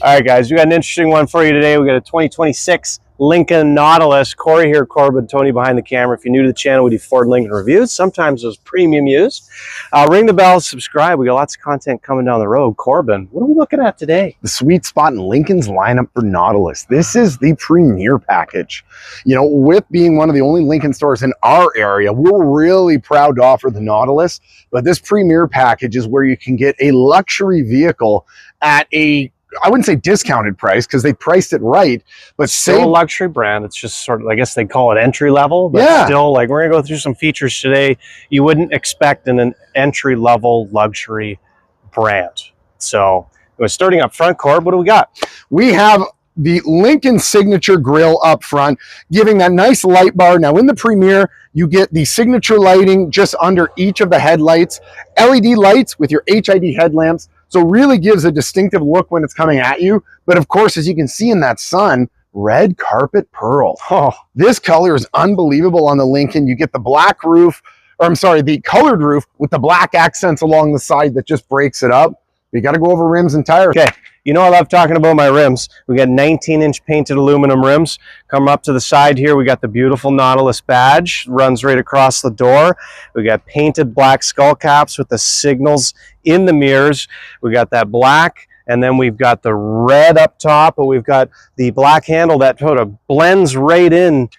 All right, guys, we got an interesting one for you today. We got a 2026 Lincoln Nautilus. Corey here, Korbin, Tony behind the camera. If you're new to the channel, we do Ford and Lincoln reviews, sometimes those premium used. Ring the bell, subscribe. We got lots of content coming down the road. Korbin, what are we looking at today? The sweet spot in Lincoln's lineup for Nautilus. This is the Premiere package. You know, with being one of the only Lincoln stores in our area, we're really proud to offer the Nautilus, but this Premiere package is where you can get a luxury vehicle at I wouldn't say discounted price because they priced it right, but still a luxury brand. It's just sort of, I guess they call it entry level, but yeah, still, like, we're gonna go through some features today you wouldn't expect in an entry level luxury brand. So we're starting up front. Corb, what do we got? We have the Lincoln signature grille up front, giving that nice light bar. Now in the Premiere, you get the signature lighting just under each of the headlights, LED lights with your HID headlamps. So really gives a distinctive look when it's coming at you. But of course, as you can see in that sun, red carpet pearl. Oh, this color is unbelievable on the Lincoln. You get the black roof, or I'm sorry, the colored roof with the black accents along the side that just breaks it up. You got to go over rims and tires. Okay, you know I love talking about my rims. We got 19-inch painted aluminum rims. Come up to the side here, we got the beautiful Nautilus badge, runs right across the door. We got painted black skull caps with the signals in the mirrors. We got that black, and then we've got the red up top, but we've got the black handle that sort of blends right in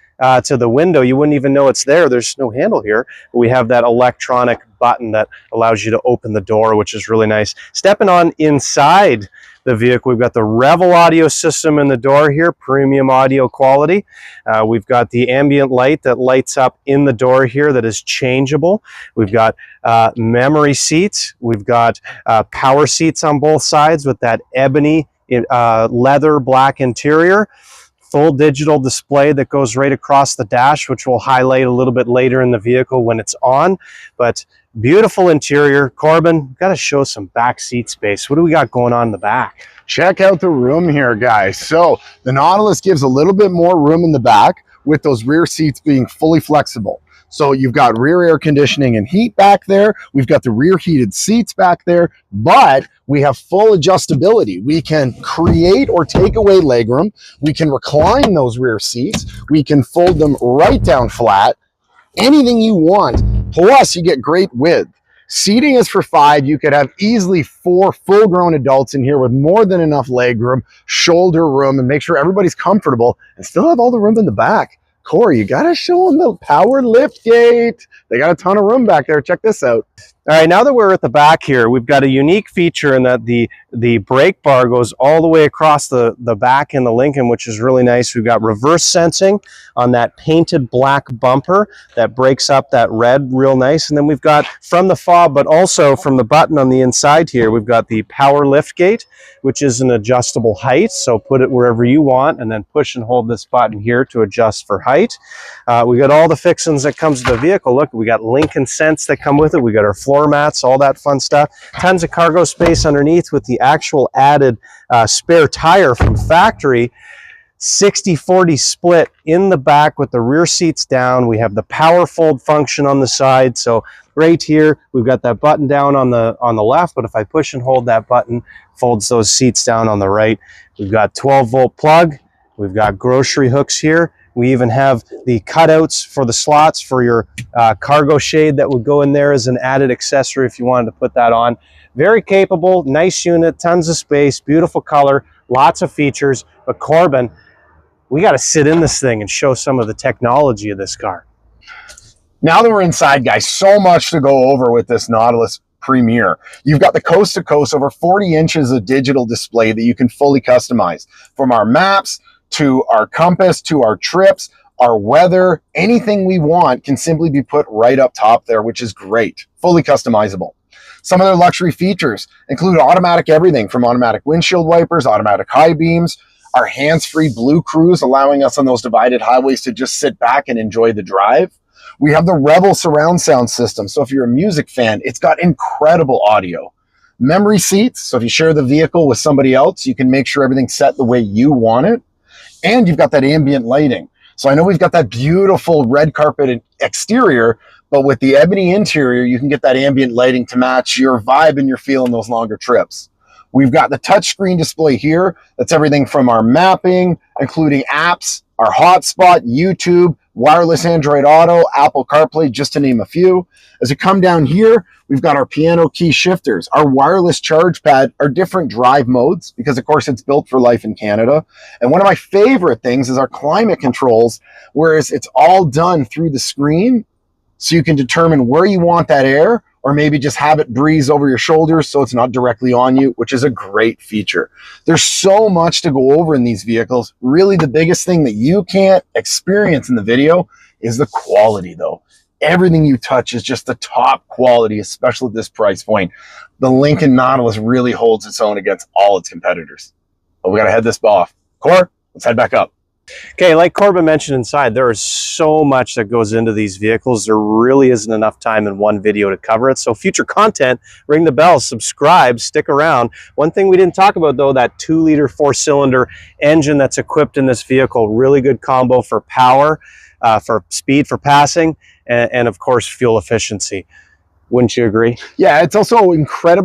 to the window. You wouldn't even know it's there. There's no handle here. We have that electronic button that allows you to open the door, which is really nice. Stepping on inside the vehicle, we've got the Revel audio system in the door here, premium audio quality. We've got the ambient light that lights up in the door here that is changeable. We've got memory seats. We've got power seats on both sides with that ebony leather black interior. Full digital display that goes right across the dash, which we'll highlight a little bit later in the vehicle when it's on. But beautiful interior. Korbin, got to show some back seat space. What do we got going on in the back? Check out the room here, guys. So the Nautilus gives a little bit more room in the back with those rear seats being fully flexible. So you've got rear air conditioning and heat back there. We've got the rear heated seats back there, but we have full adjustability. We can create or take away legroom. We can recline those rear seats. We can fold them right down flat. Anything you want. Plus, you get great width. Seating is for 5. You could have easily 4 full-grown adults in here with more than enough legroom, shoulder room, and make sure everybody's comfortable and still have all the room in the back. Corey, you got to show them the power lift gate. They got a ton of room back there. Check this out. All right, now that we're at the back here, we've got a unique feature in that the brake bar goes all the way across the back in the Lincoln, which is really nice. We've got reverse sensing on that painted black bumper that breaks up that red real nice. And then we've got from the fob, but also from the button on the inside here, we've got the power lift gate, which is an adjustable height. So put it wherever you want and then push and hold this button here to adjust for height. We got all the fixings that comes with the vehicle. Look, we got Lincoln Sense that come with it. We got our floor mats, all that fun stuff. Tons of cargo space underneath with the actual added spare tire from factory. 60-40 split in the back with the rear seats down. We have the power fold function on the side. So right here, we've got that button down on the left, but if I push and hold that button, folds those seats down on the right. We've got 12-volt plug. We've got grocery hooks here. We even have the cutouts for the slots for your cargo shade that would go in there as an added accessory if you wanted to put that on. Very capable, nice unit, tons of space, beautiful color, lots of features. But Korbin, we got to sit in this thing and show some of the technology of this car. Now that we're inside, guys, so much to go over with this Nautilus Premiere. You've got the coast-to-coast, over 40 inches of digital display that you can fully customize. From our maps, to our compass, to our trips, our weather, anything we want can simply be put right up top there, which is great. Fully customizable. Some of their luxury features include automatic everything from automatic windshield wipers, automatic high beams, our hands-free Blue Cruise, allowing us on those divided highways to just sit back and enjoy the drive. We have the Revel surround sound system. So if you're a music fan, it's got incredible audio. Memory seats. So if you share the vehicle with somebody else, you can make sure everything's set the way you want it. And you've got that ambient lighting. So I know we've got that beautiful red carpet exterior, but with the ebony interior, you can get that ambient lighting to match your vibe and your feel in those longer trips. We've got the touchscreen display here. That's everything from our mapping, including apps, our hotspot, YouTube, wireless Android Auto, Apple CarPlay, just to name a few. As we come down here, we've got our piano key shifters, our wireless charge pad, our different drive modes, because of course it's built for life in Canada. And one of my favorite things is our climate controls, whereas it's all done through the screen, so you can determine where you want that air, or maybe just have it breeze over your shoulders so it's not directly on you, which is a great feature. There's so much to go over in these vehicles. Really, the biggest thing that you can't experience in the video is the quality, though. Everything you touch is just the top quality, especially at this price point. The Lincoln Nautilus really holds its own against all its competitors. But we got to head this off. Cor, let's head back up. Okay, like Korbin mentioned inside, there is so much that goes into these vehicles. There really isn't enough time in one video to cover it. So future content, ring the bell, subscribe, stick around. One thing we didn't talk about though, that 2-liter 4-cylinder engine that's equipped in this vehicle. Really good combo for power, for speed, for passing, and of course fuel efficiency. Wouldn't you agree? Yeah, it's also incredible.